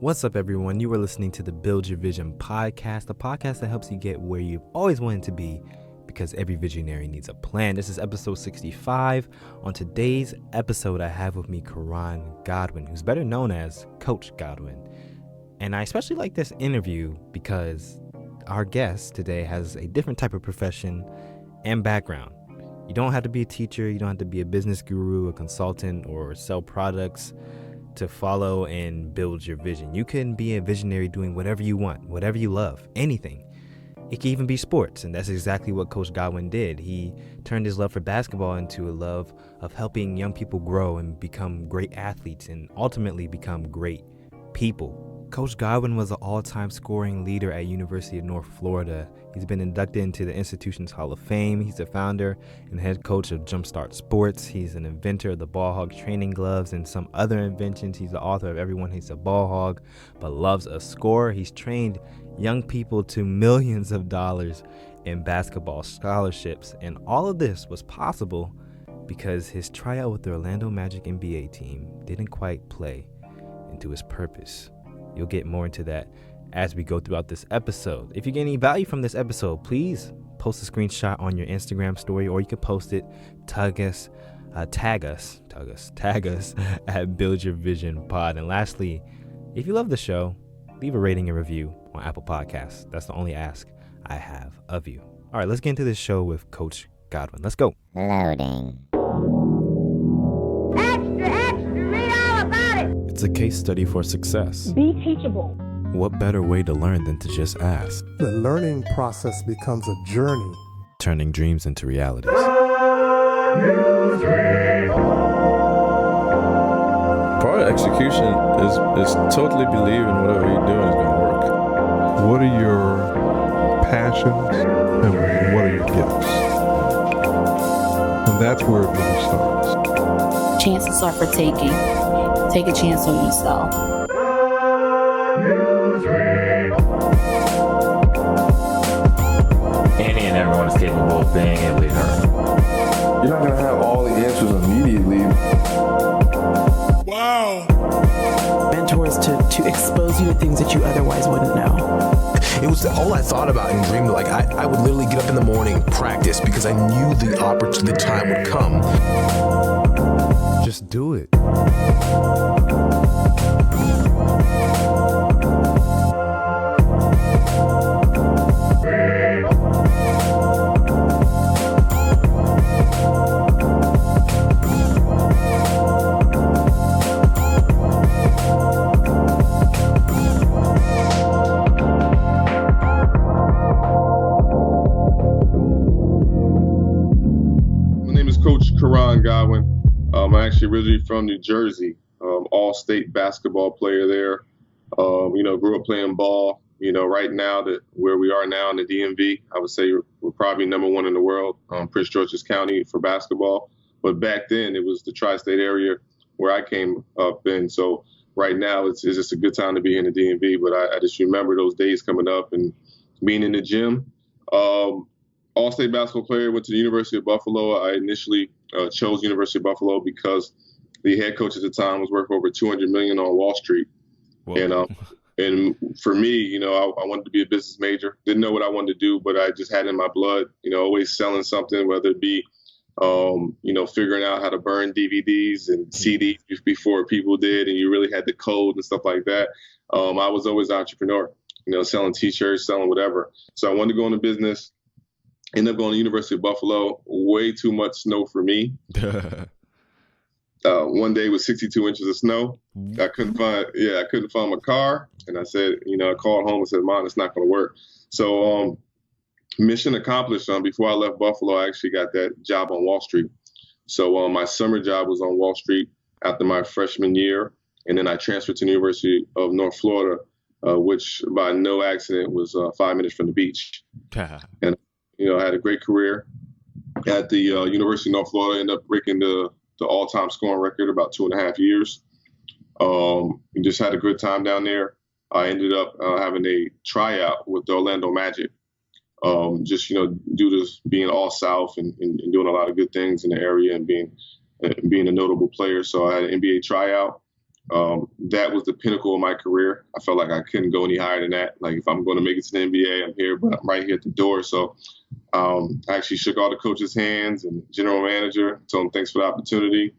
What's up, everyone? You are listening to the Build Your Vision podcast, the podcast that helps you get where you've always wanted to be, because every visionary needs a plan. This is episode 65. On today's episode, I have with me Koran Godwin, who's better known as Coach Godwin. And I especially like this interview because our guest today has a different type of profession and background. You don't have to be a teacher, you don't have to be a business guru, a consultant, or sell products to follow and build your vision. You can be a visionary doing whatever you want, whatever you love, anything. It can even be sports, and that's exactly what Coach Godwin did. He turned his love for basketball into a love of helping young people grow and become great athletes and ultimately become great people. Coach Godwin was an all-time scoring leader at University of North Florida. He's been inducted into the institution's Hall of Fame. He's the founder and head coach of JumpStart Sports. He's an inventor of the Ball-hog training gloves and some other inventions. He's the author of Everyone Hates a Ball-hog but Loves a Score. He's trained young people to millions of dollars in basketball scholarships. And all of this was possible because his tryout with the Orlando Magic NBA team didn't quite play into his purpose. You'll get more into that as we go throughout this episode. If you get any value from this episode, please post a screenshot on your Instagram story, or you can post it, tag us at Build Your Vision Pod. And lastly, if you love the show, leave a rating and review on Apple Podcasts. That's the only ask I have of you. All right, let's get into this show with Coach Godwin. Let's go. Loading. It's a case study for success. Be teachable. What better way to learn than to just ask? The learning process becomes a journey. Turning dreams into realities. Part of execution is totally believing whatever you're doing is going to work. What are your passions and what are your gifts? And that's where it really starts. Chances are for taking. Take a chance on yourself. Any and everyone is capable of being a leader. You're not going to have all the answers immediately. Wow. Mentors to expose you to things that you otherwise wouldn't know. It was all I thought about and dreamed. Like I would literally get up in the morning, practice, because I knew the time would come. Just do it. My name is Coach Koran Godwin. I'm actually originally from New Jersey, all-state basketball player there. Grew up playing ball. Right now where we are now in the DMV, I would say we're probably number one in the world, Prince George's County for basketball. But back then it was the tri-state area where I came up in. So right now it's just a good time to be in the DMV. But I just remember those days coming up and being in the gym. All-state basketball player, went to the University of Buffalo. I initially chose University of Buffalo because the head coach at the time was worth over $200 million on Wall Street. Whoa. And for me, I wanted to be a business major. Didn't know what I wanted to do, but I just had it in my blood, always selling something, whether it be, figuring out how to burn DVDs and CDs before people did, and you really had the code and stuff like that. I was always an entrepreneur, selling T-shirts, selling whatever. So I wanted to go into business. Ended up going to the University of Buffalo. Way too much snow for me. One day was 62 inches of snow. I couldn't find my car. And I said, I called home and said, Mom, it's not going to work. So mission accomplished. Before I left Buffalo, I actually got that job on Wall Street. So my summer job was on Wall Street after my freshman year. And then I transferred to the University of North Florida, which by no accident was 5 minutes from the beach. And I had a great career at the University of North Florida. Ended up breaking the all-time scoring record about 2.5 years. Just had a good time down there. I ended up having a tryout with the Orlando Magic. Due to being all South and doing a lot of good things in the area and being a notable player. So I had an NBA tryout. that was the pinnacle of my career. I felt like I couldn't go any higher than that. Like, if I'm going to make it to the NBA, I'm here, but I'm right here at the door. So I actually shook all the coaches' hands and general manager, told them thanks for the opportunity.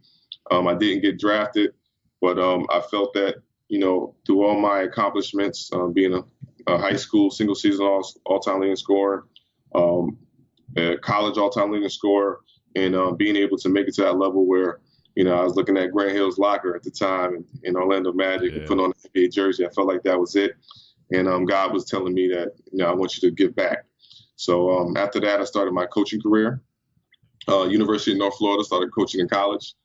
I didn't get drafted, but I felt that, through all my accomplishments, being a high school single-season all-time leading scorer, a college all-time leading scorer, and being able to make it to that level where, I was looking at Grant Hill's locker at the time in Orlando Magic and putting on the NBA jersey. I felt like that was it. And God was telling me that, I want you to give back. So after that, I started my coaching career. University of North Florida, started coaching in college.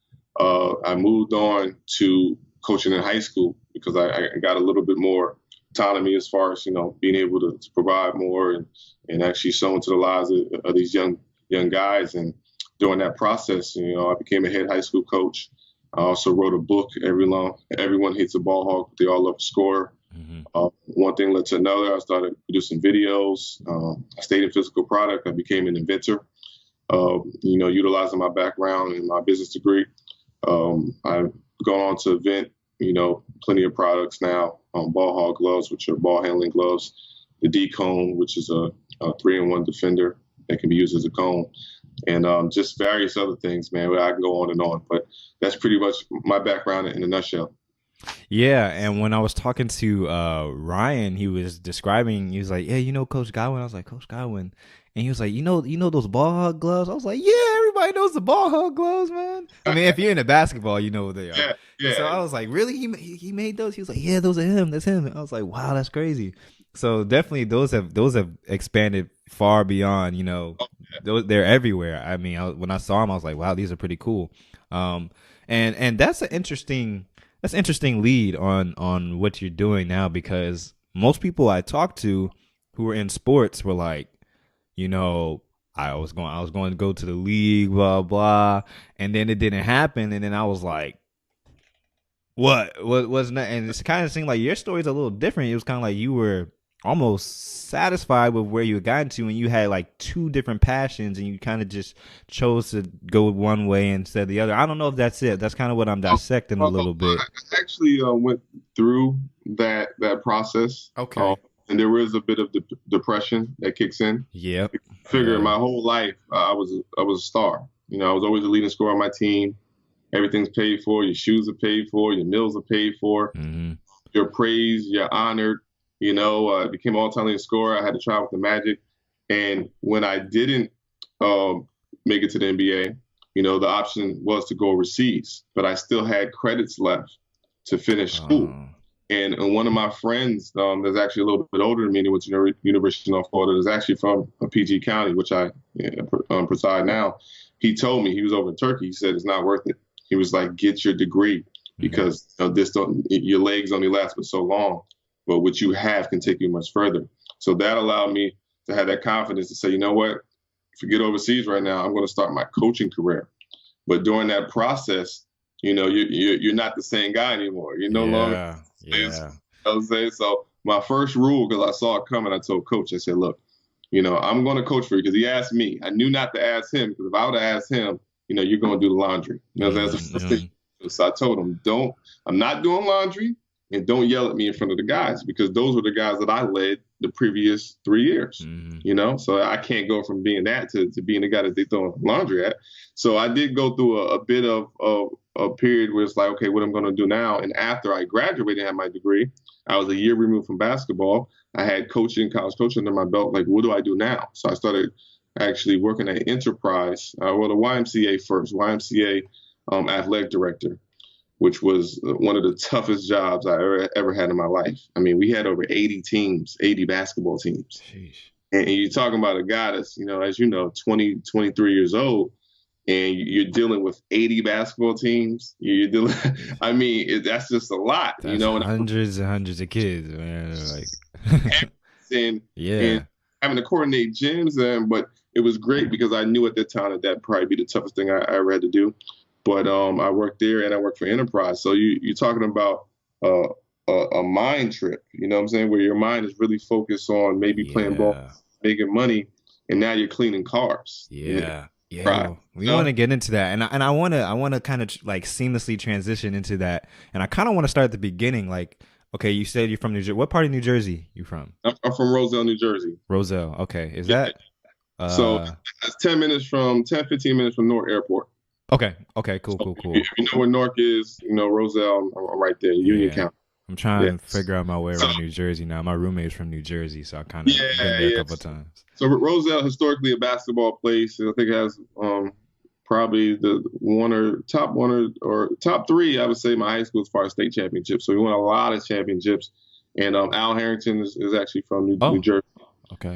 I moved on to coaching in high school because I got a little bit more autonomy as far as, being able to provide more and actually show into the lives of these young guys. And during that process, I became a head high school coach. I also wrote a book, Everyone Hates a Ball-hog, They All Love a Scorer. Mm-hmm. One thing led to another. I started producing videos. I stayed in physical product. I became an inventor, utilizing my background and my business degree. I've gone on to invent, plenty of products now. Ball-hog gloves, which are ball handling gloves. The D-cone, which is a 3-in-1 defender that can be used as a cone. And just various other things, man. I can go on and on, but that's pretty much my background in a nutshell. Yeah, and when I was talking to Ryan, he was describing. He was like, "Yeah, Coach Godwin." I was like, "Coach Godwin," and he was like, "You know those Ball-hog gloves?" I was like, "Yeah, everybody knows the Ball-hog gloves, man." I mean, if you're into basketball, you know what they are. Yeah. So I was like, "Really? He made those?" He was like, "Yeah, those are him. That's him." And I was like, "Wow, that's crazy." So definitely, those have expanded far beyond. They're everywhere. I mean, when I saw them, I was like, "Wow, these are pretty cool." And that's an interesting lead on what you're doing now, because most people I talked to who were in sports were like, I was going to go to the league, blah blah, and then it didn't happen, and then I was like, what was that? And it kind of seemed like your story's a little different. It was kind of like you were almost satisfied with where you had gotten to, and you had like two different passions, and you kind of just chose to go one way instead of the other. I don't know if that's it. That's kind of what I'm dissecting a little bit. I actually went through that process. Okay. And there was a bit of depression that kicks in. Yeah. Figure my whole life I was a star. I was always the leading scorer on my team. Everything's paid for. Your shoes are paid for. Your meals are paid for. Mm-hmm. You're praised. You're honored. I became an all-time leading scorer. I had to try with the Magic. And when I didn't make it to the NBA, the option was to go overseas. But I still had credits left to finish school. And one of my friends that's actually a little bit older than me, who went to University of North Florida, is actually from PG County, which I preside now. He told me, he was over in Turkey. He said, it's not worth it. He was like, get your degree, because your legs only last for so long. But what you have can take you much further. So that allowed me to have that confidence to say, you know what, forget overseas right now. I'm going to start my coaching career. But during that process, you're not the same guy anymore. You're no longer. Yeah. You know what I'm saying? So my first rule, because I saw it coming, I told Coach, I said, look, I'm going to coach for you, because he asked me. I knew not to ask him, because if I would have asked him, you're going to do the laundry. That's the first thing. So I told him, I'm not doing laundry. And don't yell at me in front of the guys, because those were the guys that I led the previous 3 years, So I can't go from being that to being the guy that they throw laundry at. So I did go through a bit of a period where it's like, okay, what I'm going to do now. And after I graduated and had my degree, I was a year removed from basketball. I had college coaching under my belt. Like, what do I do now? So I started actually working at Enterprise, the YMCA first, YMCA athletic director, which was one of the toughest jobs I ever had in my life. I mean, we had over 80 basketball teams. Sheesh. And you're talking about a guy that's, as 20, 23 years old, and you're dealing with 80 basketball teams. You're dealing, that's just a lot, that's hundreds and hundreds of kids, man. And having to coordinate gyms, but it was great because I knew at that time that'd probably be the toughest thing I ever had to do. But I worked there and I worked for Enterprise. So you're talking about a mind trip, you know what I'm saying, where your mind is really focused on maybe playing ball, making money, and now you're cleaning cars. Yeah. Yeah, pride. we want to get into that, and I want to kind of like seamlessly transition into that, and I kind of want to start at the beginning. Like, okay, you said you're from New Jersey. What part of New Jersey you from? I'm from Roselle, New Jersey. Roselle. Okay, is Yeah. that? So that's 15 minutes from Newark Airport. Okay. Cool. If you know where Newark is, Roselle, I'm right there, Union County. I'm trying to figure out my way around New Jersey now. My roommate's from New Jersey, so I kind of been there a couple of times. So Roselle, historically a basketball place, I think it has probably the top three, I would say, my high school as far as state championships. So we won a lot of championships. And Al Harrington is actually from New Jersey. Okay.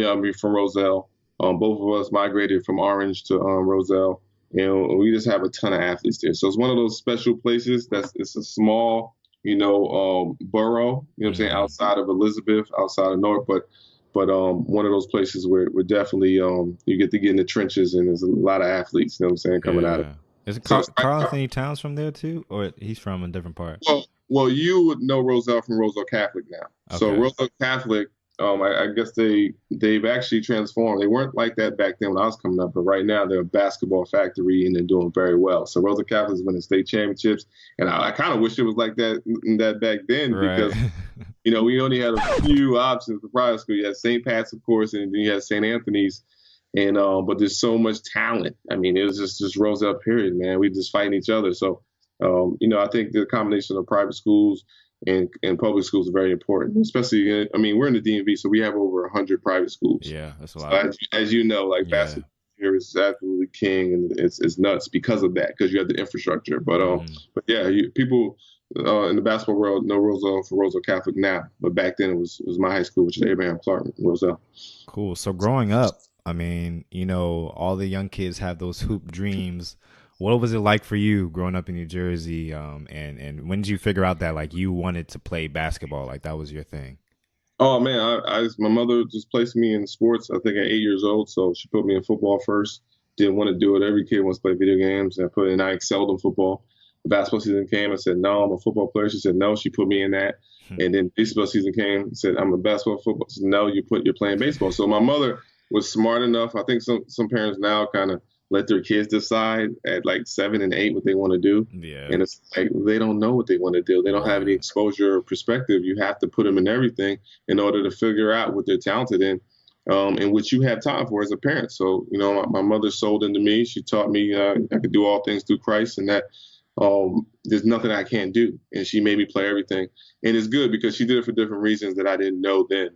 I'm from Roselle. Both of us migrated from Orange to Roselle. And we just have a ton of athletes there. So it's one of those special places it's a small, borough, what I'm saying, outside of Elizabeth, outside of Newark, but one of those places where definitely you get to get in the trenches and there's a lot of athletes, what I'm saying, coming out of it. Is it Carl Anthony Towns from there too, or he's from a different part? Well, you would know Roselle from Roselle Catholic now. Okay. So Roselle Catholic, I guess they've actually transformed. They weren't like that back then when I was coming up, but right now they're a basketball factory and they're doing very well. So Roselle Catholic's winning state championships, and I kind of wish it was like that back then because we only had a few options for private school. You had St. Pat's, of course, and then you had St. Anthony's, and but there's so much talent. I mean, it was just Roselle, period, man. We just fighting each other. So I think the combination of private schools and public schools are very important, especially, we're in the DMV, so we have over 100 private schools. Yeah, that's a lot. So as you know, basketball here is absolutely king, and it's nuts because of that, because you have the infrastructure. But yeah, people in the basketball world know Roselle for Roselle Catholic now, but back then it was my high school, which is Abraham Clark, Roselle. Cool. So growing up, all the young kids have those hoop dreams. What was it like for you growing up in New Jersey? And when did you figure out that you wanted to play basketball? That was your thing? Oh man, my mother just placed me in sports. I think at 8 years old, so she put me in football first. Didn't want to do it. Every kid wants to play video games, and I excelled in football. The basketball season came. I said, no, I'm a football player. She said, no. She put me in that. And then baseball season came. Said, I'm a basketball football. She said, no, you're playing baseball. So my mother was smart enough. I think some parents now kind of let their kids decide at 7 and 8 what they want to do. Yeah. And it's they don't know what they want to do. They don't have any exposure or perspective. You have to put them in everything in order to figure out what they're talented in, and what you have time for as a parent. So, my mother sold into me. She taught me I could do all things through Christ, and that there's nothing I can't do. And she made me play everything. And it's good because she did it for different reasons that I didn't know then.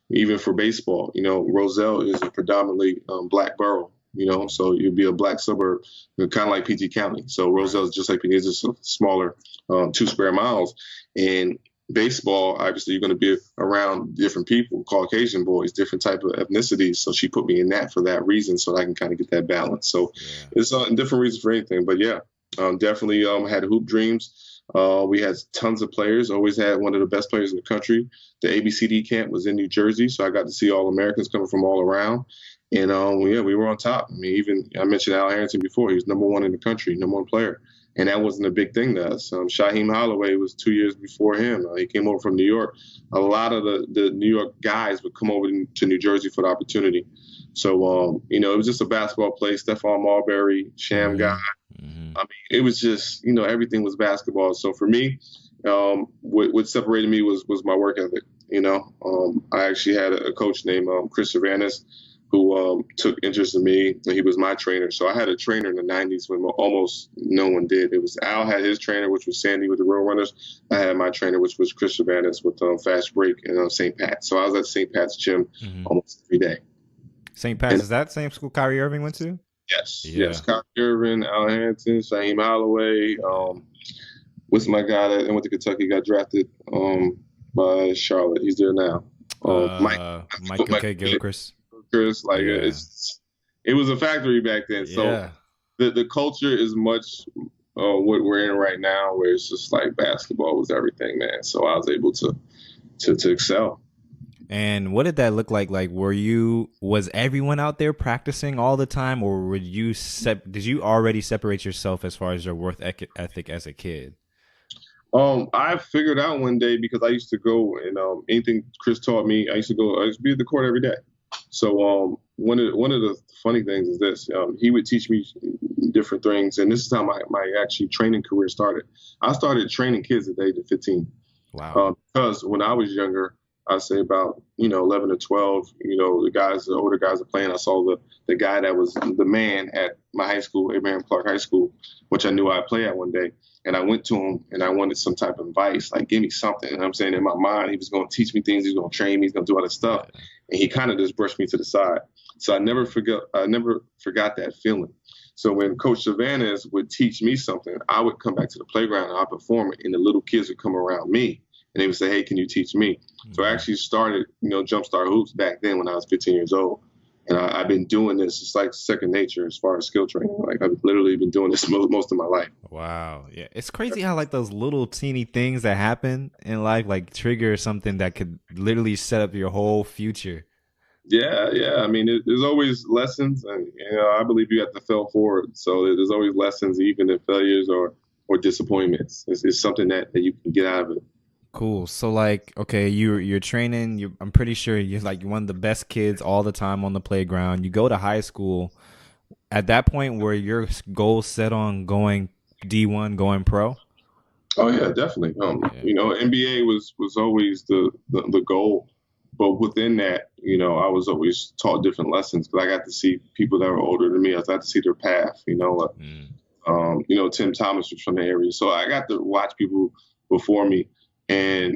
Even for baseball, Roselle is a predominantly black borough. So you'd be a black suburb, kind of like PG County. So Roselle is just like PG, it's just a smaller 2 square miles. And baseball, obviously, you're going to be around different people, Caucasian boys, different type of ethnicities. So she put me in that for that reason, so that I can kind of get that balance. So it's different reasons for anything. But yeah, definitely had hoop dreams. We had tons of players, always had one of the best players in the country. The ABCD camp was in New Jersey, so I got to see all Americans coming from all around. And we were on top. Even I mentioned Al Harrington before. He was number 1 in the country, number 1 player. And that wasn't a big thing to us. Shaheem Holloway was 2 years before him. He came over from New York. A lot of the New York guys would come over to New Jersey for the opportunity. So, it was just a basketball place. Stephon Marbury, Sham guy. Mm-hmm. It was just, everything was basketball. So for me, what separated me was my work ethic. I actually had a coach named Chris Cervantes, who took interest in me, and he was my trainer. So I had a trainer in the 90s when almost no one did. It was Al had his trainer, which was Sandy with the Real Runners. I had my trainer, which was Chris Cervantes with Fast Break and St. Pat's. So I was at St. Pat's gym almost every day. St. Pat's, is that same school Kyrie Irving went to? Yes. Yeah. Yes. Kyrie Irving, Al Harrington, Shaheem Holloway. What's my guy that went to Kentucky, got drafted by Charlotte. He's there now. Michael K. Gilchrist. It was a factory back then. So the culture is much what we're in right now, where it's just basketball was everything, man. So I was able to excel. And what did that look like? Was everyone out there practicing all the time, or did you already separate yourself as far as your work ethic as a kid? I figured out one day, because I used to go and anything Chris taught me, I used to be at the court every day. So one of the funny things is this: he would teach me different things, and this is how my actually training career started. I started training kids at the age of 15. Wow. Because when I was younger, I'd say about 11 or 12. The older guys are playing. I saw the guy that was the man at my high school, Abraham Clark High School, which I knew I'd play at one day. And I went to him and I wanted some type of advice, like give me something. And I'm saying in my mind, he was going to teach me things. He was going to train me. He's going to do all this stuff. And he kind of just brushed me to the side. So I never forgot that feeling. So when Coach Savannah would teach me something, I would come back to the playground and I'd perform it. And the little kids would come around me and they would say, hey, can you teach me? Mm-hmm. So I actually started, JumpStart Hoops back then when I was 15 years old. And I've been doing this. It's like second nature as far as skill training. Like I've literally been doing this most of my life. Wow. Yeah. It's crazy how like those little teeny things that happen in life, like trigger something that could literally set up your whole future. Yeah. I mean, there's always lessons, and I believe you have to fail forward. So there's always lessons, even in failures or disappointments. It's something that you can get out of it. Cool. So like, okay, you're training. I'm pretty sure you're like one of the best kids all the time on the playground. You go to high school. At that point, were your goals set on going D1, going pro? Oh yeah, definitely. NBA was always the goal. But within that, I was always taught different lessons because I got to see people that were older than me. I got to see their path, Tim Thomas was from the area. So I got to watch people before me. And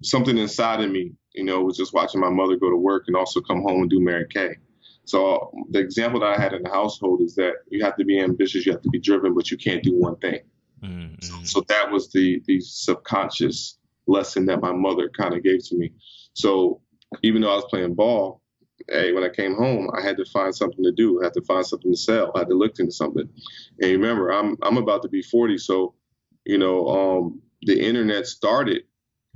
something inside of me, was just watching my mother go to work and also come home and do Mary Kay. So the example that I had in the household is that you have to be ambitious, you have to be driven, but you can't do one thing. Mm-hmm. So that was the subconscious lesson that my mother kind of gave to me. So even though I was playing ball, when I came home, I had to find something to do. I had to find something to sell. I had to look into something. And remember, I'm about to be 40. So, the internet started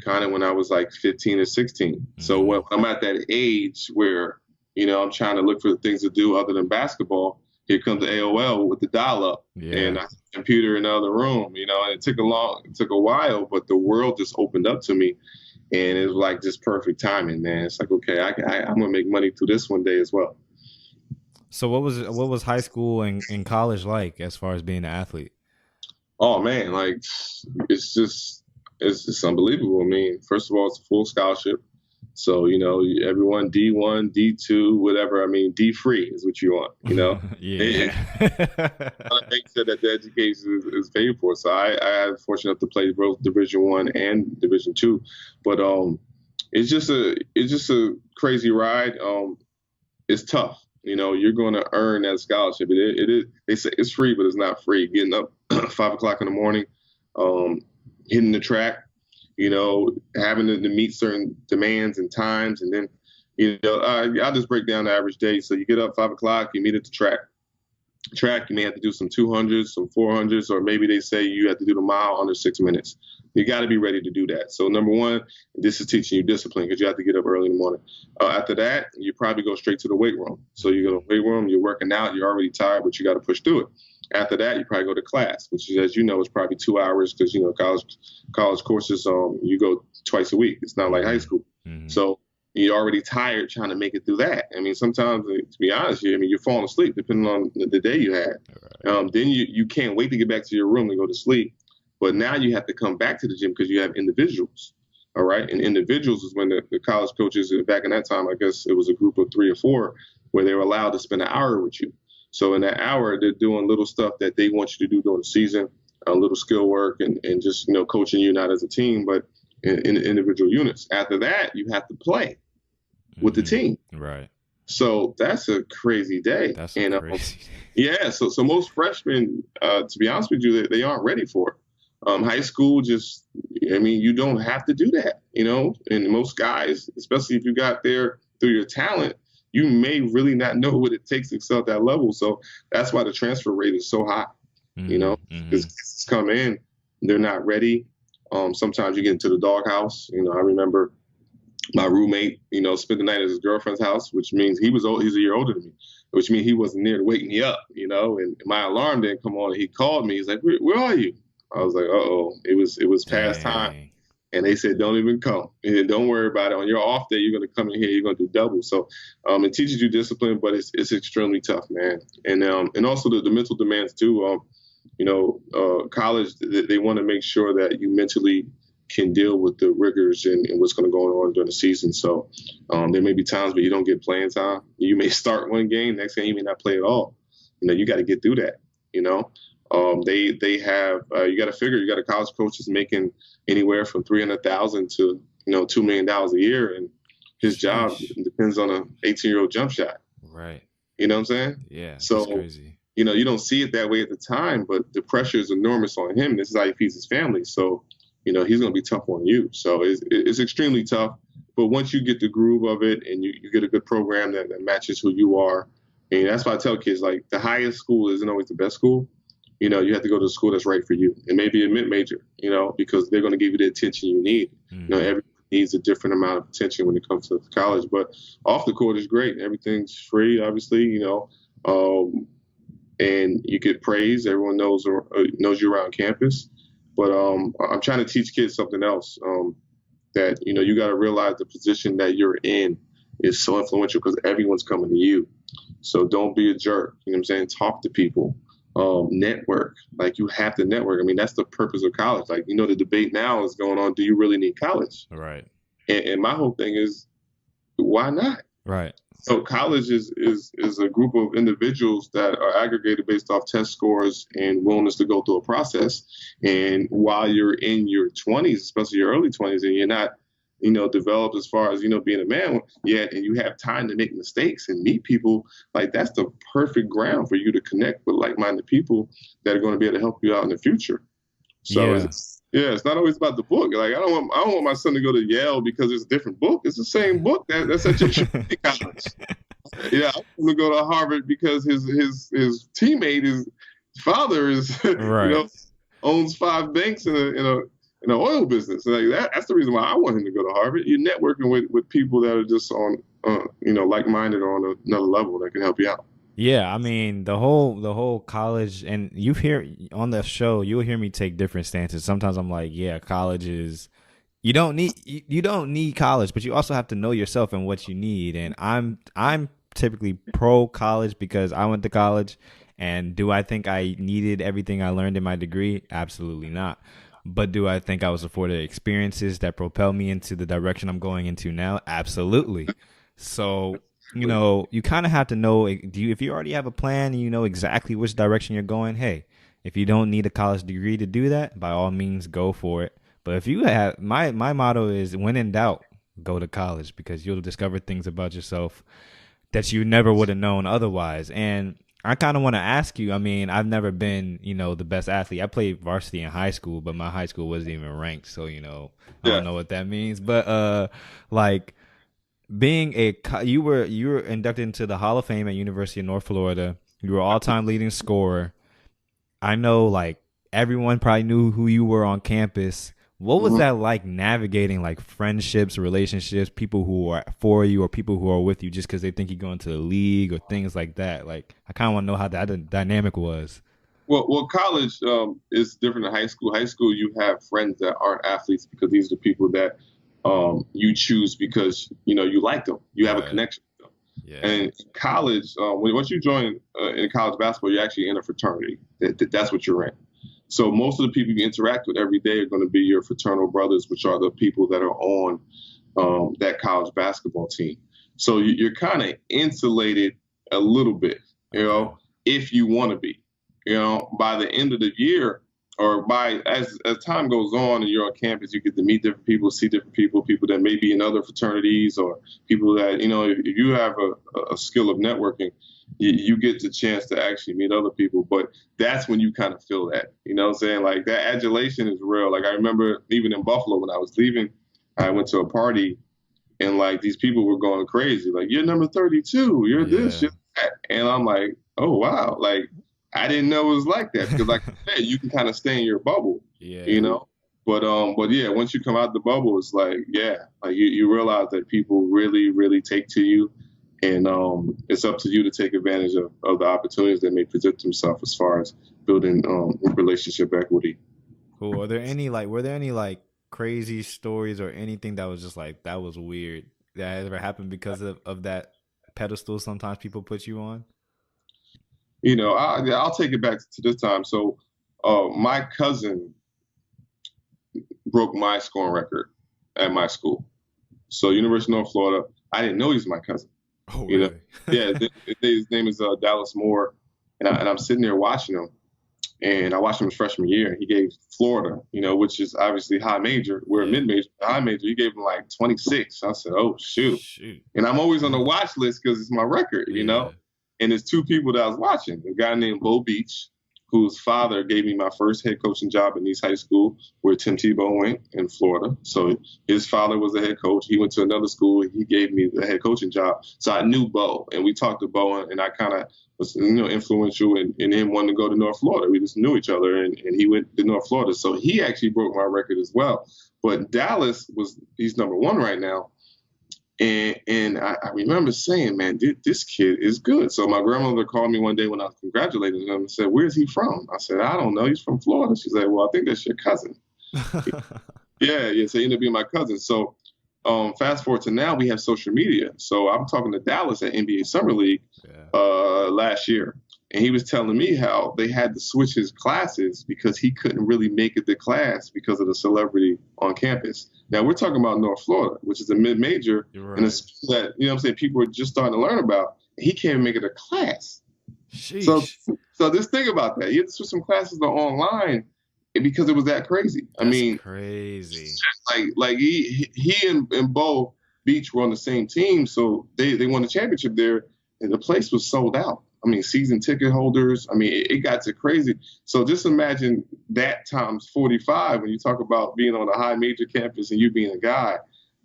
kind of when I was like 15 or 16. Mm-hmm. So when I'm at that age where, I'm trying to look for things to do other than basketball, here comes the AOL with the dial-up. Yeah. And I had a computer in the other room, and it took a while, but the world just opened up to me. And it was like just perfect timing, man. It's like, okay, I'm going to make money through this one day as well. So what was high school and college like as far as being an athlete? Oh, man, like it's unbelievable. I mean, first of all, it's a full scholarship. So, everyone D1, D2, whatever. I mean, D free is what you want, Yeah. And make sure that the education is paid for. So I am fortunate enough to play both Division I and Division II. But it's just a crazy ride. It's tough. You're going to earn that scholarship. It is. They say it's free, but it's not free. Getting up 5 o'clock in the morning, hitting the track. Having to meet certain demands and times. And then, I'll just break down the average day. So you get up 5 o'clock, you meet at the track. You may have to do some 200s, some 400s, or maybe they say you have to do the mile under 6 minutes. You got to be ready to do that. So number one, this is teaching you discipline because you have to get up early in the morning. After that, you probably go straight to the weight room. So you go to the weight room, you're working out, you're already tired, but you got to push through it. After that, you probably go to class, which is, as you know, is probably 2 hours because, college courses, you go twice a week. It's not like high school. Mm-hmm. So you're already tired trying to make it through that. I mean, sometimes, to be honest with you, you're falling asleep depending on the day you had. Right. Then you can't wait to get back to your room and go to sleep. But now you have to come back to the gym because you have individuals. All right. And individuals is when the college coaches, back in that time, I guess it was a group of 3 or 4 where they were allowed to spend an hour with you. So in that hour, they're doing little stuff that they want you to do during the season, little skill work and just, coaching you not as a team, but in individual units. After that, you have to play with the team. Right. So that's a crazy day. That's crazy. Yeah. So most freshmen, to be honest with you, they aren't ready for it. High school, you don't have to do that, and most guys, especially if you got there through your talent, you may really not know what it takes to excel at that level. So that's why the transfer rate is so high, because kids come in, they're not ready. Sometimes you get into the doghouse. I remember my roommate, spent the night at his girlfriend's house, which means he's a year older than me, which means he wasn't there to wake me up, and my alarm didn't come on. And he called me. He's like, where are you? I was like, uh-oh, it was past time. And they said, don't even come. And don't worry about it. On your off day, you're going to come in here, you're going to do double. So it teaches you discipline, but it's extremely tough, man. And also the mental demands too. College, they want to make sure that you mentally can deal with the rigors and what's going to go on during the season. So there may be times where you don't get playing time. You may start one game, next game you may not play at all. You got to get through that. They have you got to figure, you got a college coach is making anywhere from $300,000 to $2 million a year, and his job depends on an 18-year-old jump shot. Right. You know what I'm saying? Yeah. So that's crazy. You don't see it that way at the time, but the pressure is enormous on him. This is how he feeds his family. So he's going to be tough on you. So it's extremely tough. But once you get the groove of it and you get a good program that matches who you are, and that's why I tell kids, like, the highest school isn't always the best school. You have to go to a school that's right for you, and maybe a mid-major, because they're going to give you the attention you need. Everyone needs a different amount of attention when it comes to college. But off the court is great. Everything's free, obviously, and you get praise. Everyone knows you around campus. But I'm trying to teach kids something else, that, you got to realize the position that you're in is so influential because everyone's coming to you. So don't be a jerk. You know what I'm saying? Talk to people. Network. Like, you have to network. I mean, that's the purpose of college. Like, the debate now is going on, do you really need college? Right. And my whole thing is, why not? Right. So college is a group of individuals that are aggregated based off test scores and willingness to go through a process. And while you're in your 20s, especially your early 20s, and you're not, developed as far as, being a man yet, and you have time to make mistakes and meet people, like, that's the perfect ground for you to connect with like-minded people that are going to be able to help you out in the future. So it's not always about the book. Like, I don't want my son to go to Yale because it's a different book. It's the same book that's at your college. Yeah, I want to go to Harvard because his teammate, his father is, right. Owns 5 banks in an oil business. Like, that's the reason why I want him to go to Harvard. You're networking with people that are just on, like-minded or on another level that can help you out. Yeah, I mean, the whole college, and you hear on the show, you'll hear me take different stances. Sometimes I'm like, yeah, college is, you don't need college, but you also have to know yourself and what you need. And I'm typically pro college because I went to college. And do I think I needed everything I learned in my degree? Absolutely not. But do I think I was afforded experiences that propel me into the direction I'm going into now? Absolutely. So, you kind of have to know, if you already have a plan and you know exactly which direction you're going, hey, if you don't need a college degree to do that, by all means, go for it. But if you have, my motto is, when in doubt, go to college, because you'll discover things about yourself that you never would have known otherwise. And I kind of want to ask you, I mean, I've never been, the best athlete. I played varsity in high school, but my high school wasn't even ranked. So, I don't know what that means. But like, being you were inducted into the Hall of Fame at University of North Florida. You were all-time leading scorer. I know, like, everyone probably knew who you were on campus. What was that like, navigating, like, friendships, relationships, people who are for you or people who are with you just because they think you're going to the league or things like that? Like, I kind of want to know how that dynamic was. Well, college is different than high school. High school, you have friends that aren't athletes because these are people that you choose because, you like them. You have a connection with them. Yeah. And college, once you join in college basketball, you're actually in a fraternity. That's what you're in. So most of the people you interact with every day are going to be your fraternal brothers, which are the people that are on that college basketball team. So you're kind of insulated a little bit, if you want to be. By the end of the year, or as time goes on and you're on campus, you get to meet different people, see different people that may be in other fraternities, or people that, if you have a skill of networking, you get the chance to actually meet other people. But that's when you kind of feel that, what I'm saying? Like, that adulation is real. Like, I remember even in Buffalo when I was leaving, I went to a party and, like, these people were going crazy. Like, you're number 32, you're this, you're that. And I'm like, oh, wow. Like, I didn't know it was like that, because, like I said, you can kind of stay in your bubble, But yeah, once you come out the bubble, it's like, like you realize that people really, really take to you, and it's up to you to take advantage of the opportunities that may present themselves as far as building relationship equity. Cool. Were there any crazy stories or anything that was just like, that was weird, that has ever happened because of that pedestal sometimes people put you on? I'll take it back to this time. So my cousin broke my scoring record at my school. So University of North Florida, I didn't know he was my cousin. Oh, really? Yeah, his name is Dallas Moore, and I'm sitting there watching him, and I watched him his freshman year, and he gave Florida, which is obviously high major. We're mid major, high major. He gave him like 26. I said, oh shoot. And I'm always on the watch list because it's my record, And there's two people that I was watching. A guy named Bo Beach, whose father gave me my first head coaching job at East High School, where Tim Tebow went in Florida. So his father was the head coach. He went to another school. He gave me the head coaching job. So I knew Bo, and we talked to Bo, and I kind of was influential in him wanting to go to North Florida. We just knew each other, and he went to North Florida. So he actually broke my record as well. But Dallas he's number one right now. And I remember saying, man, this kid is good. So my grandmother called me one day when I was congratulating him and said, where's he from? I said, I don't know. He's from Florida. She said, well, I think that's your cousin. Yeah. So he ended up being my cousin. So fast forward to now, we have social media. So I'm talking to Dallas at NBA Summer League last year. And he was telling me how they had to switch his classes because he couldn't really make it to class because of the celebrity on campus. Now, we're talking about North Florida, which is a mid-major, and a school that, people are just starting to learn about. He can't make it to class. Sheesh. So just think about that. He had to switch some classes to online because it was that crazy. That's crazy. Like he and Bo Beach were on the same team, so they won the championship there, and the place was sold out. Season ticket holders. It got to crazy. So just imagine that times 45 when you talk about being on a high major campus and you being a guy.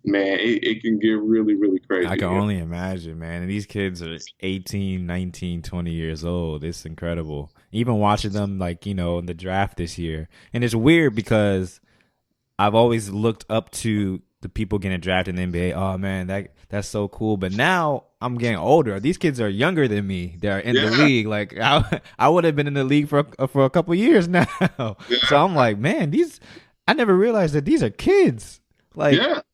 Man, it can get really, really crazy. I can only imagine, man. And these kids are 18, 19, 20 years old. It's incredible. Even watching them, in the draft this year. And it's weird because I've always looked up to the people getting drafted in the NBA. Oh, man, that's so cool. But now I'm getting older. These kids are younger than me. They're in the league. Like I would have been in the league for a couple years now. Yeah. So I'm like, man, I never realized that these are kids.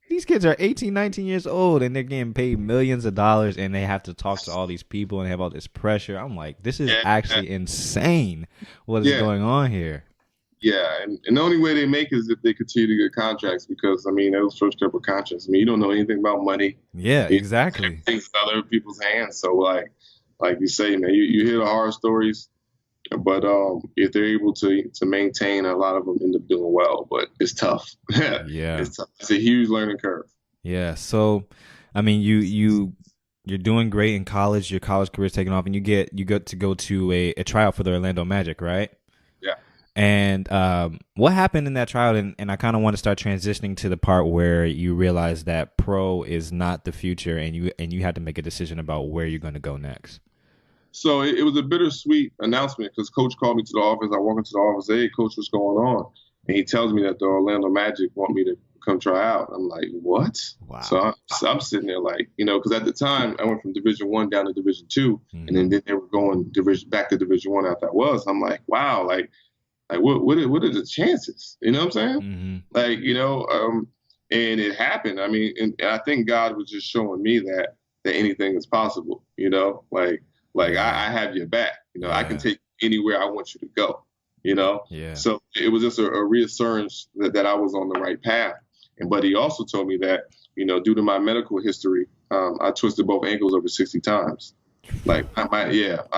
These kids are 18, 19 years old, and they're getting paid millions of dollars, and they have to talk to all these people and have all this pressure. I'm like, this is actually insane. What is going on here? Yeah, and the only way they make is if they continue to get contracts because, those first couple contracts, you don't know anything about money. Yeah, exactly. Things in other people's hands. So, like you say, man, you hear the horror stories, but if they're able to maintain, a lot of them end up doing well. But it's tough. Yeah. It's tough. It's a huge learning curve. Yeah, so, you're doing great in college. Your college career is taking off, and you get to go to a tryout for the Orlando Magic, right? Yeah. And what happened in that tryout? And I kind of want to start transitioning to the part where you realize that pro is not the future, and you had to make a decision about where you're going to go next. So it was a bittersweet announcement because Coach called me to the office. I walk into the office, hey, Coach, what's going on? And he tells me that the Orlando Magic want me to come try out. I'm like, what? Wow. So I'm sitting there like, because at the time I went from Division I down to Division II, and then they were going back to Division I after I was. I'm like, wow, like what are the chances? You know what I'm saying? And it happened. And I think God was just showing me that anything is possible. I have your back. I can take you anywhere I want you to go. Yeah. So it was just a reassurance that I was on the right path. But he also told me that due to my medical history, I twisted both ankles over 60 times. I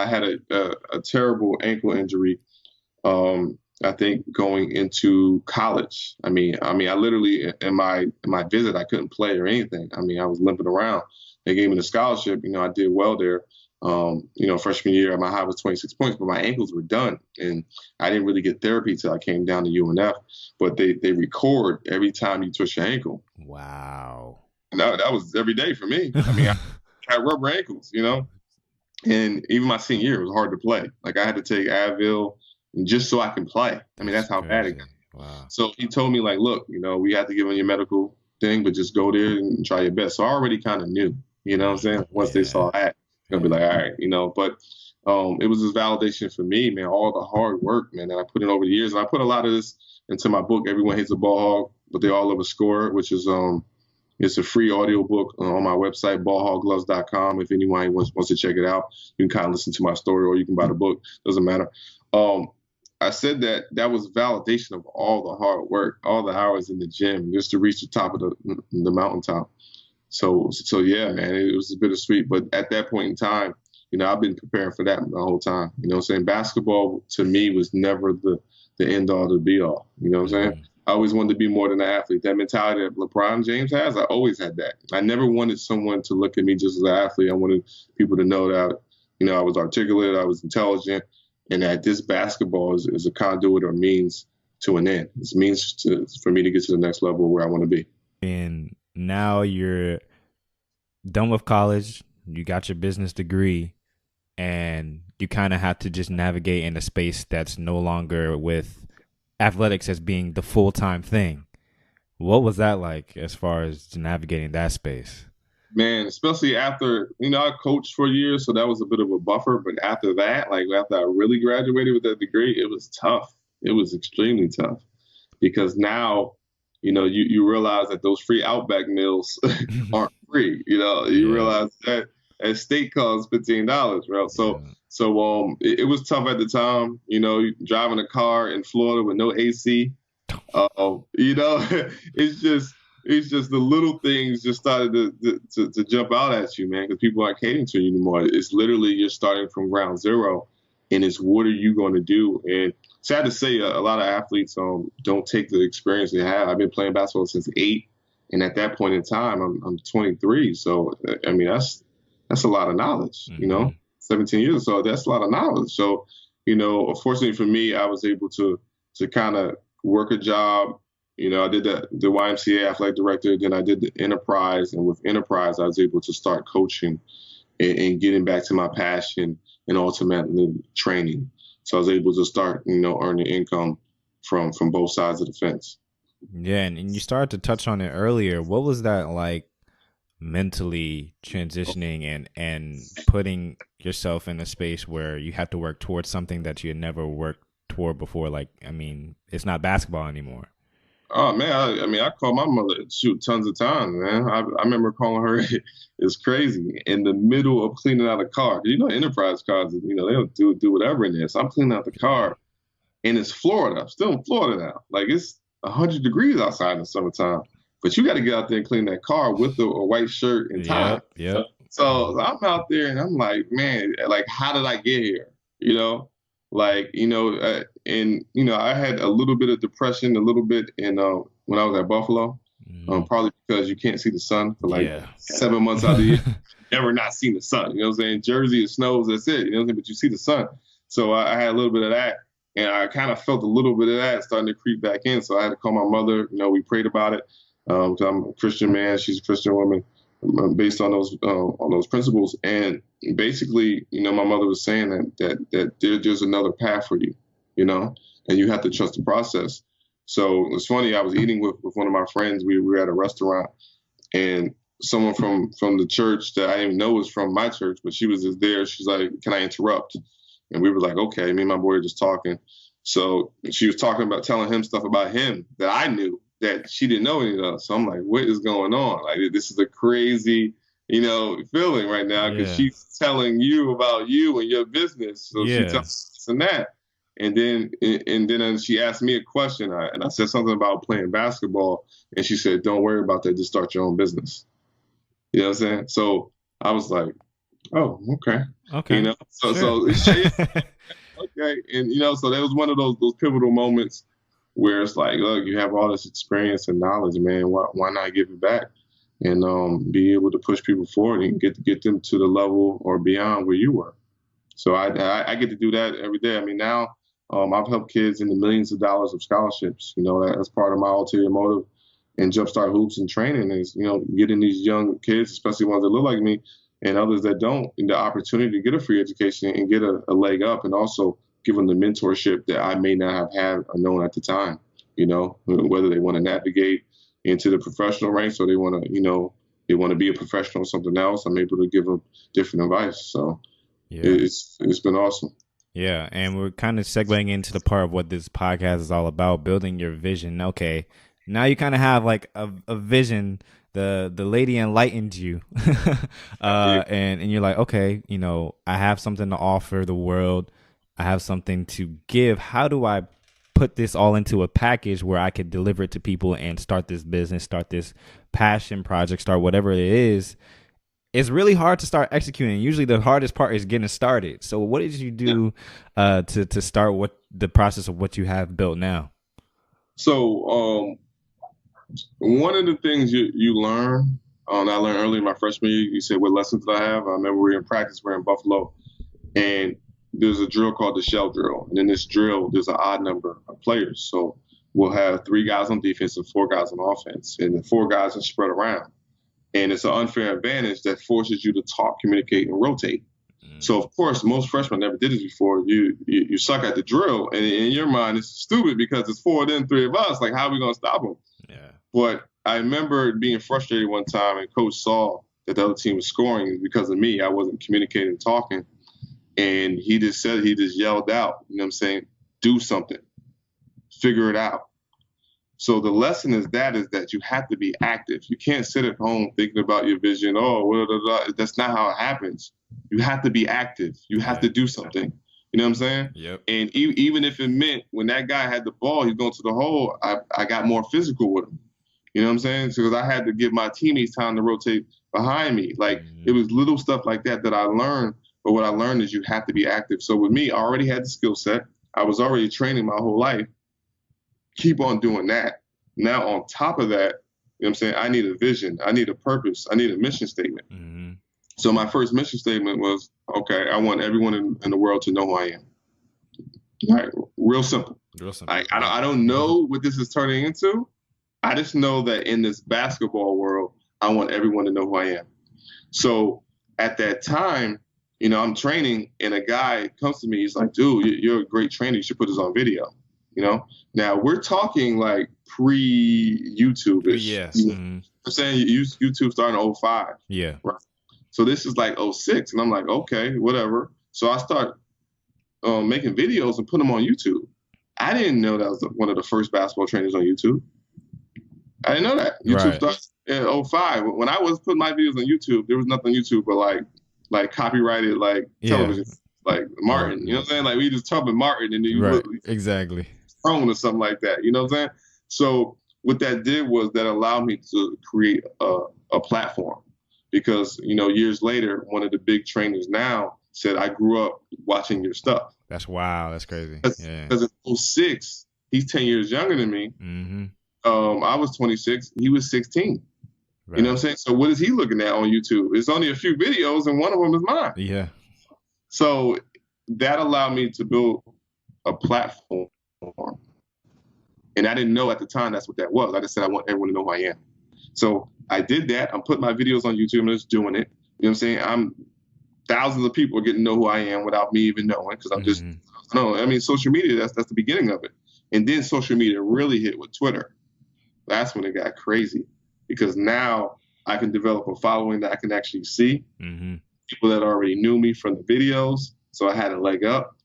had a terrible ankle injury. I think going into college. I literally in my visit I couldn't play or anything. I was limping around. They gave me the scholarship. I did well there. Freshman year my high was 26 points, but my ankles were done, and I didn't really get therapy till I came down to UNF. But they record every time you twist your ankle. Wow. And that was every day for me. I had rubber ankles, and even my senior year it was hard to play. I had to take Advil just so I can play. That's how bad it got. Wow. So he told me look, we have to give them your medical thing, but just go there and try your best. So I already kind of knew, what I'm saying? Once they saw that, they'll be like, all right, but it was this validation for me, man, all the hard work, man, that I put in over the years. And I put a lot of this into my book, Everyone Hates a Ball-hog, but they all love a scorer, which is it's a free audiobook on my website, ball-hog If anyone wants to check it out, you can kind of listen to my story, or you can buy the book. Doesn't matter. I said that was validation of all the hard work, all the hours in the gym, just to reach the top of the mountaintop. So yeah, man, it was bittersweet. But at that point in time, I've been preparing for that the whole time. You know what I'm saying? Basketball to me was never the end all, the be all. You know what I'm saying? I always wanted to be more than an athlete. That mentality that LeBron James has, I always had that. I never wanted someone to look at me just as an athlete. I wanted people to know that, I was articulate, I was intelligent, and that this basketball is a conduit or means to an end. It's means for me to get to the next level where I want to be. And now you're done with college, you got your business degree, and you kind of have to just navigate in a space that's no longer with athletics as being the full-time thing. What was that like as far as navigating that space? Man, especially after, I coached for years, so that was a bit of a buffer. But after that, after I really graduated with that degree, it was tough. It was extremely tough because now, you realize that those free Outback meals aren't free. You realize that a steak costs $15, right? So it was tough at the time, driving a car in Florida with no AC. It's just the little things just started to jump out at you, man, because people aren't catering to you anymore. It's literally you're starting from ground zero, and it's what are you going to do? And sad to say, a lot of athletes don't take the experience they have. I've been playing basketball since 8, and at that point in time, I'm 23. So I mean, that's a lot of knowledge, 17 years. So that's a lot of knowledge. So, fortunately for me, I was able to kind of work a job. I did the YMCA athletic director, then I did the enterprise. And with enterprise, I was able to start coaching and getting back to my passion and ultimately training. So I was able to start, earning income from both sides of the fence. Yeah. And you started to touch on it earlier. What was that like mentally transitioning and putting yourself in a space where you have to work towards something that you had never worked toward before? It's not basketball anymore. Oh, man, I called my mother tons of times, man. I remember calling her. It's crazy. In the middle of cleaning out a car. Enterprise cars, they don't do whatever in there. So I'm cleaning out the car, and it's Florida. I'm still in Florida now. It's 100 degrees outside in the summertime. But you got to get out there and clean that car with a white shirt and tie. Yeah. So I'm out there, and I'm like, man, how did I get here? I had a little bit of depression, a little bit when I was at Buffalo, probably because you can't see the sun for 7 months out of the year. Never not seen the sun. You know what I'm saying? Jersey, it snows, that's it. You know what I'm saying? But you see the sun. So I had a little bit of that, and I kind of felt a little bit of that starting to creep back in. So I had to call my mother. We prayed about it. Because I'm a Christian man, she's a Christian woman, based on those principles. And basically, my mother was saying that there's another path for you, and you have to trust the process. So it's funny, I was eating with one of my friends. We were at a restaurant, and someone from the church that I didn't even know was from my church, but she was just there. She's like, "Can I interrupt?" And we were like, "Okay." Me and my boy were just talking. So she was talking about telling him stuff about him that I knew that she didn't know any of. So I'm like, what is going on? This is a crazy, feeling right now, because she's telling you about you and your business. So she tells us and that. And then she asked me a question, and I said something about playing basketball, and she said, "Don't worry about that. Just start your own business." You know what I'm saying? So I was like, "Oh, okay." So okay, and so that was one of those pivotal moments where it's like, look, you have all this experience and knowledge, man. Why not give it back and be able to push people forward and get them to the level or beyond where you were? So I get to do that every day. I mean, now I've helped kids in the millions of dollars of scholarships. That's part of my ulterior motive in JumpStart Hoops and training is, getting these young kids, especially ones that look like me and others that don't, the opportunity to get a free education and get a leg up, and also give them the mentorship that I may not have had or known at the time, whether they want to navigate into the professional ranks or they want to, be a professional or something else. I'm able to give them different advice. So it's been awesome. Yeah. And we're kind of segueing into the part of what this podcast is all about, building your vision. Okay. Now you kind of have like a vision. The lady enlightened you, and you're like, okay, you know, I have something to offer the world. I have something to give. How do I put this all into a package where I could deliver it to people and start this business, start this passion project, start whatever it is? It's really hard to start executing. Usually the hardest part is getting started. So what did you do to start what the process of what you have built now? So one of the things you learn, I learned early in my freshman year, you said, what lessons did I have? I remember we were in practice, we were in Buffalo, and there's a drill called the shell drill. And in this drill, there's an odd number of players. So we'll have 3 guys on defense and 4 guys on offense, and the 4 guys are spread around. And it's an unfair advantage that forces you to talk, communicate, and rotate. So, of course, most freshmen never did this before. You suck at the drill, and in your mind, it's stupid because it's 4 of them, 3 of us. Like, how are we going to stop them? Yeah. But I remember being frustrated one time, and Coach saw that the other team was scoring because of me. I wasn't communicating, talking. And he just yelled out, you know what I'm saying, do something, figure it out. So the lesson is that you have to be active. You can't sit at home thinking about your vision. That's not how it happens. You have to be active. You have to do something. You know what I'm saying? Yep. And even if it meant when that guy had the ball, he's going to the hole, I got more physical with him. You know what I'm saying? Because I had to give my teammates time to rotate behind me. Like, it was little stuff like that I learned. But what I learned is you have to be active. So with me, I already had the skill set. I was already training my whole life. Keep on doing that. Now, on top of that, you know what I'm saying, I need a vision. I need a purpose. I need a mission statement. Mm-hmm. So my first mission statement was, okay, I want everyone in the world to know who I am. All right, real simple. I don't know what this is turning into. I just know that in this basketball world, I want everyone to know who I am. So at that time, you know, I'm training, and a guy comes to me. He's like, dude, you're a great trainer. You should put this on video. You know, now we're talking like pre-YouTube-ish. Yes. Mm-hmm. I'm saying YouTube started in 2005. Yeah. Right. So this is like 2006. And I'm like, okay, whatever. So I start making videos and put them on YouTube. I didn't know that was one of the first basketball trainers on YouTube. I didn't know that. YouTube started in 2005. When I was putting my videos on YouTube, there was nothing on YouTube but like copyrighted television, like Martin. You know what I'm saying? Like we just talking Martin, and then you look exactly phone or something like that. You know what I'm saying? So what that did was that allowed me to create a platform, because you know years later, one of the big trainers now said, I grew up watching your stuff. That's wow. That's crazy. Because in 2006, he's 10 years younger than me. Mm-hmm. I was 26. He was 16. Right. You know what I'm saying? So what is he looking at on YouTube? It's only a few videos, and one of them is mine. Yeah. So that allowed me to build a platform. And I didn't know at the time that's what that was. I just said I want everyone to know who I am. So I did that. I'm putting my videos on YouTube and just doing it. You know what I'm saying? Thousands of people are getting to know who I am without me even knowing, because I'm just, social media, that's the beginning of it. And then social media really hit with Twitter. That's when it got crazy, because now I can develop a following that I can actually see. Mm-hmm. People that already knew me from the videos. So I had a leg up,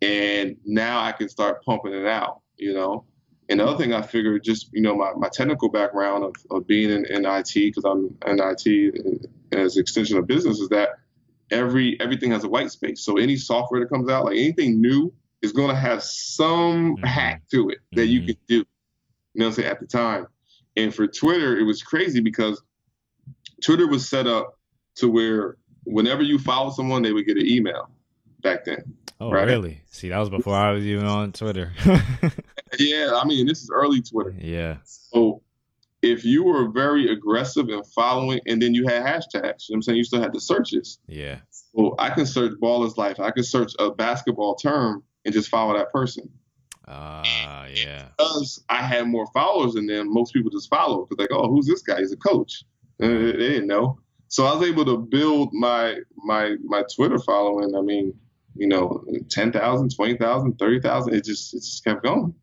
and now I can start pumping it out, you know? And the other thing I figured, just, you know, my technical background of being in IT, because I'm in IT as an extension of business, is that everything has a white space. So any software that comes out, like anything new, is going to have some hack to it that you can do, you know what I'm saying, at the time. And for Twitter, it was crazy because Twitter was set up to where whenever you follow someone, they would get an email back then. Oh, right? Really? See, that was before I was even on Twitter. Yeah, I mean, this is early Twitter. Yeah. So if you were very aggressive in following, and then you had hashtags, you know what I'm saying? You still had the searches. Yeah. So I can search ball is life. I can search a basketball term and just follow that person. Yeah. Because I had more followers than them, most people just follow. Because like, oh, who's this guy? He's a coach. They didn't know. So I was able to build my Twitter following. I mean, you know, 10,000, 20,000, 30,000. It just kept going.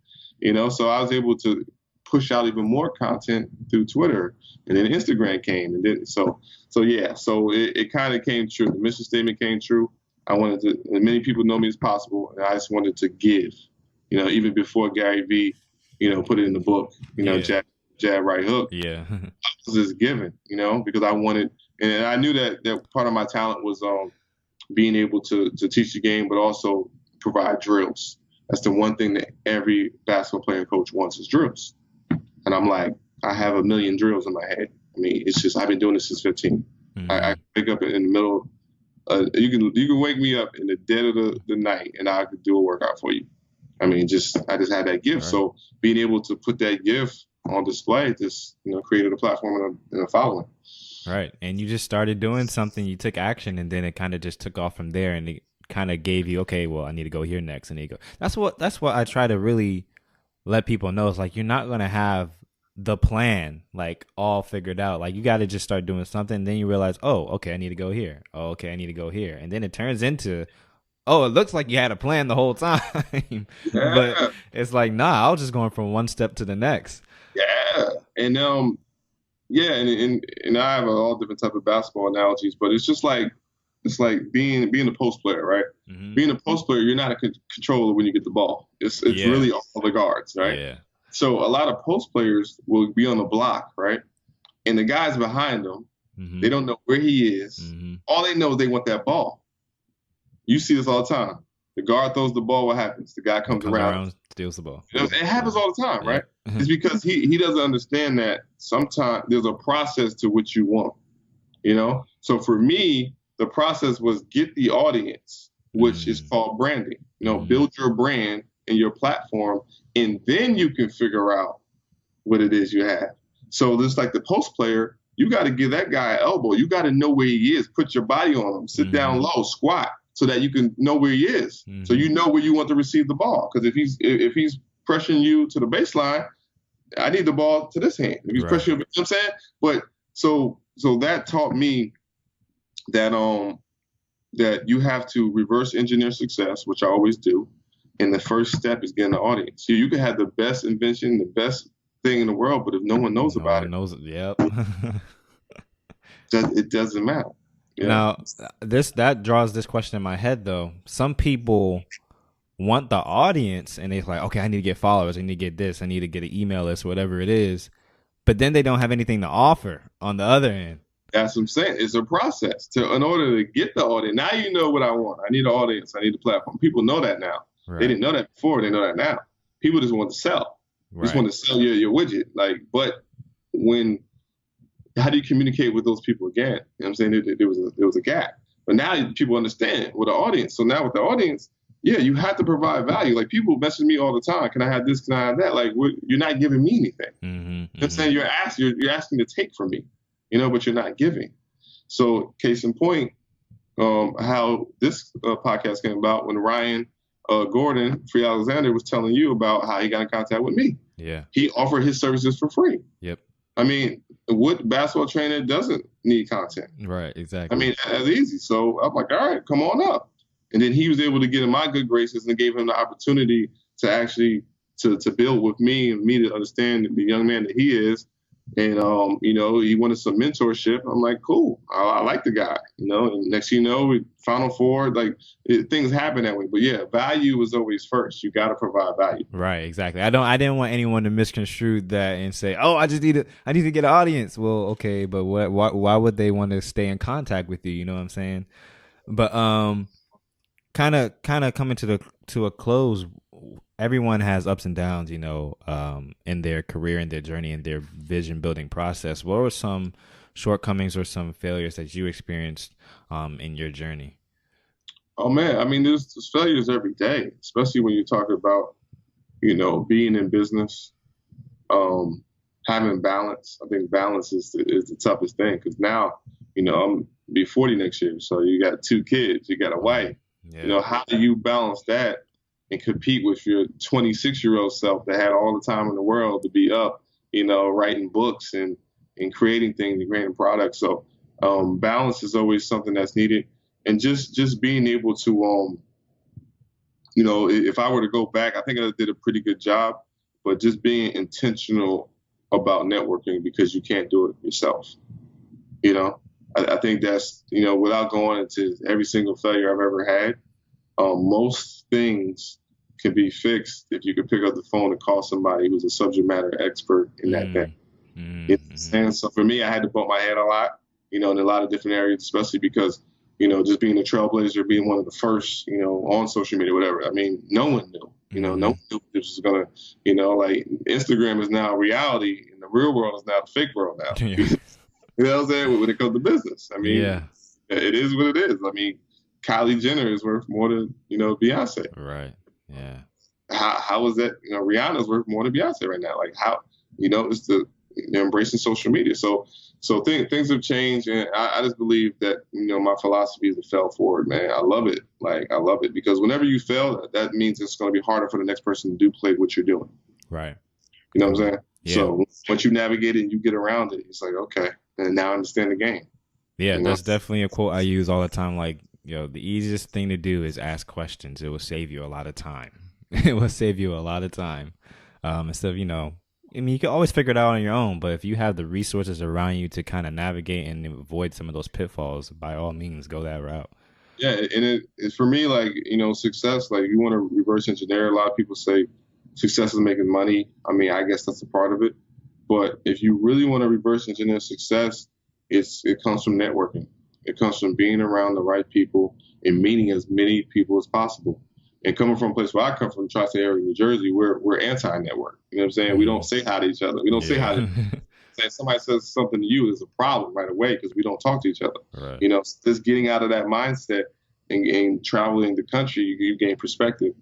You know, so I was able to push out even more content through Twitter, and then Instagram came, and then so it kind of came true. The mission statement came true. I wanted to, as many people know me as possible, and I just wanted to give. You know, even before Gary Vee, you know, put it in the book. You know, Jack jab, right hook. Yeah. I was just given, because I wanted, and I knew that part of my talent was being able to teach the game, but also provide drills. That's the one thing that every basketball player and coach wants is drills. And I'm like, I have a million drills in my head. I mean, it's just I've been doing this since 15. Mm-hmm. I wake up in the middle. You can wake me up in the dead of the night, and I could do a workout for you. I mean, I just had that gift. Right. So being able to put that gift on display just created a platform and a following. Right, and you just started doing something. You took action, and then it kind of just took off from there, and it kind of gave you, okay, well, I need to go here next, and you go. That's what I try to really let people know. It's like you're not gonna have the plan like all figured out. Like you got to just start doing something, and then you realize, oh, okay, I need to go here. Oh, okay, I need to go here, and then it turns into, oh, it looks like you had a plan the whole time, but it's like, nah, I was just going from one step to the next. Yeah, and and I have all different type of basketball analogies, but it's just like being a post player, right? Mm-hmm. Being a post player, you're not a controller when you get the ball. It's really all the guards, right? Yeah. So a lot of post players will be on the block, right? And the guys behind them, mm-hmm. they don't know where he is. Mm-hmm. All they know is they want that ball. You see this all the time. The guard throws the ball. What happens? The guy comes around, steals the ball. It happens all the time, right? It's because he doesn't understand that sometimes there's a process to what you want, So for me, the process was get the audience, which is called branding. Build your brand and your platform, and then you can figure out what it is you have. So just like the post player, you got to give that guy an elbow. You got to know where he is. Put your body on him. Sit down low, squat, so that you can know where he is. So you know where you want to receive the ball. Because if he's pressuring you to the baseline, I need the ball to this hand. If he's pressuring, you know what I'm saying? But so that taught me that that you have to reverse engineer success, which I always do. And the first step is getting the audience. So you can have the best invention, the best thing in the world, but if no one knows about it, yep. it doesn't matter. Yeah. Now, that draws this question in my head, though. Some people want the audience, and they're like, okay, I need to get followers. I need to get this. I need to get an email list, whatever it is. But then they don't have anything to offer on the other end. That's what I'm saying. It's a process. In order to get the audience, now you know what I want. I need an audience. I need a platform. People know that now. Right. They didn't know that before. They know that now. People just want to sell. Right. Just want to sell your widget. But how do you communicate with those people again? You know what I'm saying? There was a gap. But now people understand with the audience. So now with the audience, you have to provide value. Like people message me all the time. Can I have this? Can I have that? Like you're not giving me anything. Mm-hmm, you know what I'm saying? You're asking to take from me, but you're not giving. So case in point, how this podcast came about when Ryan Gordon, Free Alexander, was telling you about how he got in contact with me. Yeah. He offered his services for free. Yep. I mean, what basketball trainer doesn't need content? Right, exactly. I mean, that's easy. So I'm like, all right, come on up. And then he was able to get in my good graces and gave him the opportunity to actually to build with me and me to understand the young man that he is. And, he wanted some mentorship. I'm like, cool. I like the guy, and next thing you know, Final Four, things happen that way. But value is always first. You got to provide value. Right. Exactly. I didn't want anyone to misconstrue that and say, oh, I need to get an audience. Well, okay. But why would they want to stay in contact with you? You know what I'm saying? But, kind of coming to a close, everyone has ups and downs, in their career, in their journey, in their vision building process. What were some shortcomings or some failures that you experienced in your journey? Oh man, I mean, there's failures every day, especially when you talk about, being in business, having balance. I think balance is the toughest thing because now, I'm be 40 next year, so you got 2 kids, you got a wife. Yeah. How do you balance that and compete with your 26-year-old self that had all the time in the world to be up, writing books and creating things and creating products? So balance is always something that's needed. And just being able to, if I were to go back, I think I did a pretty good job, but just being intentional about networking because you can't do it yourself. I think that's, without going into every single failure I've ever had, most things can be fixed if you could pick up the phone and call somebody who's a subject matter expert in that thing. And so for me, I had to bump my head a lot, in a lot of different areas, especially because, just being a trailblazer, being one of the first, on social media, whatever. I mean, no one knew, no one knew this was going to, like Instagram is now reality and the real world is now the fake world now. You know what I'm saying? When it comes to business, I mean, it is what it is. I mean, Kylie Jenner is worth more than, Beyonce. Right. Yeah. How is that? Rihanna's worth more than Beyonce right now. Like how, it's embracing social media. So things have changed, and I just believe that my philosophy is to fail forward, man. I love it. Like I love it because whenever you fail, that means it's going to be harder for the next person to duplicate what you're doing. Right. You know what I'm saying? Yeah. So once you navigate it and you get around it, it's like, okay, and now I understand the game. Yeah, that's definitely a quote I use all the time. Like, the easiest thing to do is ask questions. It will save you a lot of time. It will save you a lot of time. Instead of, I mean, you can always figure it out on your own, but if you have the resources around you to kind of navigate and avoid some of those pitfalls, by all means, go that route. Yeah, and it's for me, like, success, like you want to reverse engineer. A lot of people say success is making money. I mean, I guess that's a part of it. But if you really want to reverse engineer success, it comes from networking. It comes from being around the right people and meeting as many people as possible. And coming from a place where I come from, Tri-State area, New Jersey, we're anti-network. You know what I'm saying? We don't say hi to each other. We don't say hi to somebody says something to you, there's a problem right away because we don't talk to each other. Right. Just getting out of that mindset and traveling the country, you gain perspective.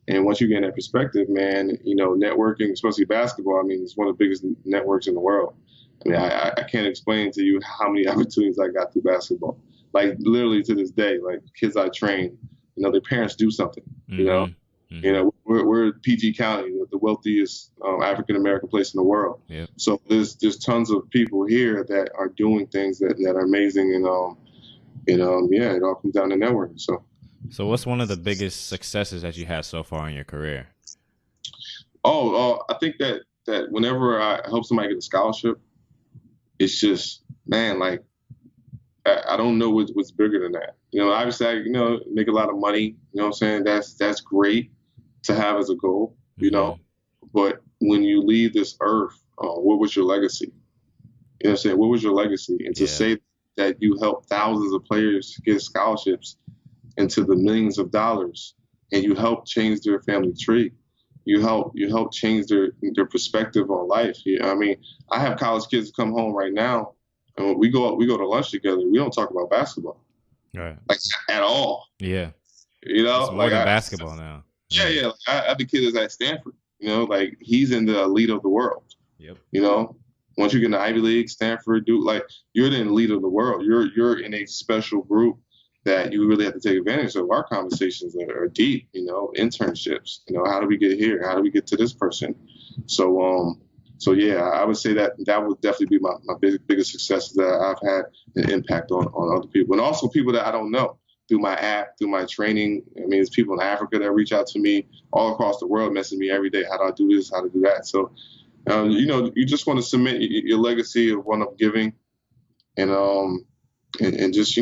And once you gain that perspective, man, networking, especially basketball, I mean, it's one of the biggest networks in the world. I mean, I can't explain to you how many opportunities I got through basketball. Like literally to this day, like kids I train, their parents do something, we're PG County, the wealthiest African-American place in the world. Yep. So there's tons of people here that are doing things that are amazing. And, it all comes down to networking. So what's one of the biggest successes that you had so far in your career? I think that whenever I help somebody get a scholarship, it's just, man, like, I don't know what's bigger than that. Obviously, I, make a lot of money. You know what I'm saying? That's great to have as a goal, But when you leave this earth, what was your legacy? You know what I'm saying? What was your legacy? And to say that you helped thousands of players get scholarships into the millions of dollars, and you helped change their family tree. You help change their perspective on life. I mean, I have college kids come home right now, and when we go to lunch together, we don't talk about basketball, right? Like at all. Yeah. It's more than basketball now. Yeah. I have the kid that's at Stanford. Like he's in the elite of the world. Yep. Once you get in the Ivy League, Stanford, Duke, like you're the elite of the world. You're in a special group that you really have to take advantage of. Our conversations are deep. Internships. How do we get here? How do we get to this person? So yeah, I would say that would definitely be my biggest success that I've had an impact on other people, and also people that I don't know through my app, through my training. I mean, there's people in Africa that reach out to me all across the world, messaging me every day. How do I do this? How to do that? So, you just want to cement your legacy of one of giving, and just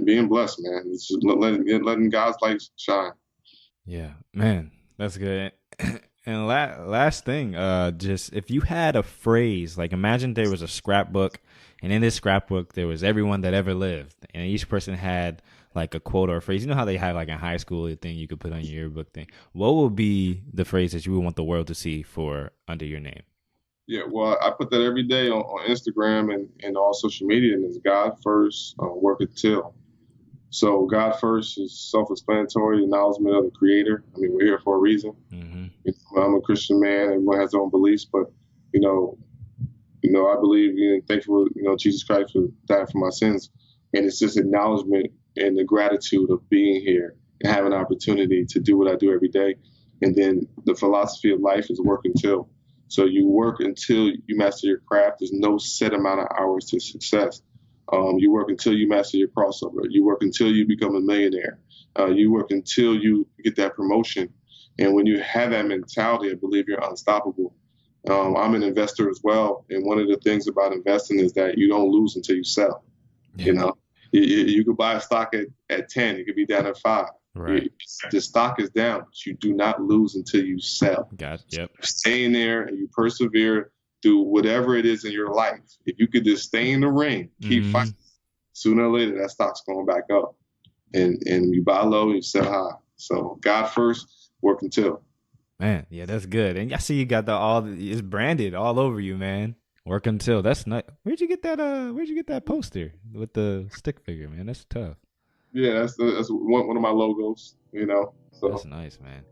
being blessed, man. It's just letting God's light shine. Yeah, man, that's good. And last thing, just if you had a phrase, like imagine there was a scrapbook, and in this scrapbook there was everyone that ever lived, and each person had like a quote or a phrase. You know how they have like in high school a thing you could put on your yearbook thing. What would be the phrase that you would want the world to see for under your name? Yeah, well, I put that every day on Instagram and all social media, and it's God first, work until. So God first is self-explanatory, acknowledgement of the Creator. I mean, we're here for a reason. Mm-hmm. I'm a Christian man. Everyone has their own beliefs, but I believe and thankful, Jesus Christ for dying for my sins, and it's just acknowledgement and the gratitude of being here and having an opportunity to do what I do every day. And then the philosophy of life is work until. So you work until you master your craft. There's no set amount of hours to success. You work until you master your crossover. You work until you become a millionaire. You work until you get that promotion. And when you have that mentality, I believe you're unstoppable. I'm an investor as well. And one of the things about investing is that you don't lose until you sell. Yeah. You could buy a stock at 10. It could be down at 5. Right. The stock is down, but you do not lose until you sell. Yep. Stay in there and you persevere through whatever it is in your life, if you could just stay in the ring, keep fighting, sooner or later that stock's going back up. And you buy low, you sell high. So God first, work until. Man, yeah, that's good. And I see you got it's branded all over you, man. Work until. That's nice. Where'd you get that poster with the stick figure, man? That's tough. Yeah, that's one of my logos, you know. So that's nice, man.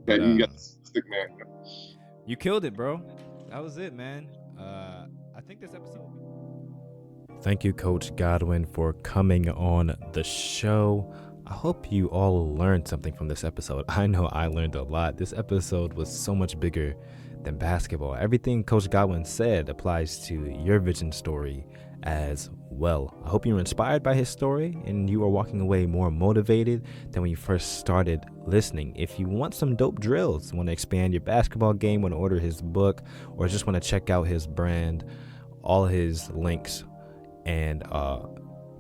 But, you got the stick man. You killed it, bro. That was it, man. I think this episode. Thank you, Coach Godwin, for coming on the show. I hope you all learned something from this episode. I know I learned a lot. This episode was so much bigger than basketball. Everything Coach Godwin said applies to your vision story as well. I hope you're inspired by his story and you are walking away more motivated than when you first started listening. If you want some dope drills, want to expand your basketball game, want to order his book, or just want to check out his brand, all his links and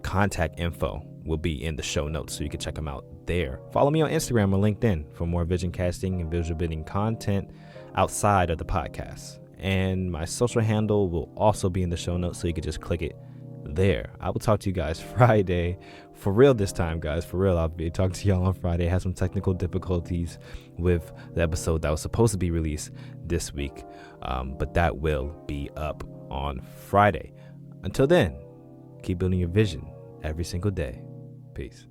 contact info will be in the show notes, so you can check them out there. Follow me on Instagram or LinkedIn for more vision casting and visual bidding content outside of the podcast. And my social handle will also be in the show notes, so you can just click it there. I will talk to you guys Friday. For real this time, guys. For real, I'll be talking to y'all on Friday. I had some technical difficulties with the episode that was supposed to be released this week, but that will be up on Friday. Until then, keep building your vision every single day. Peace.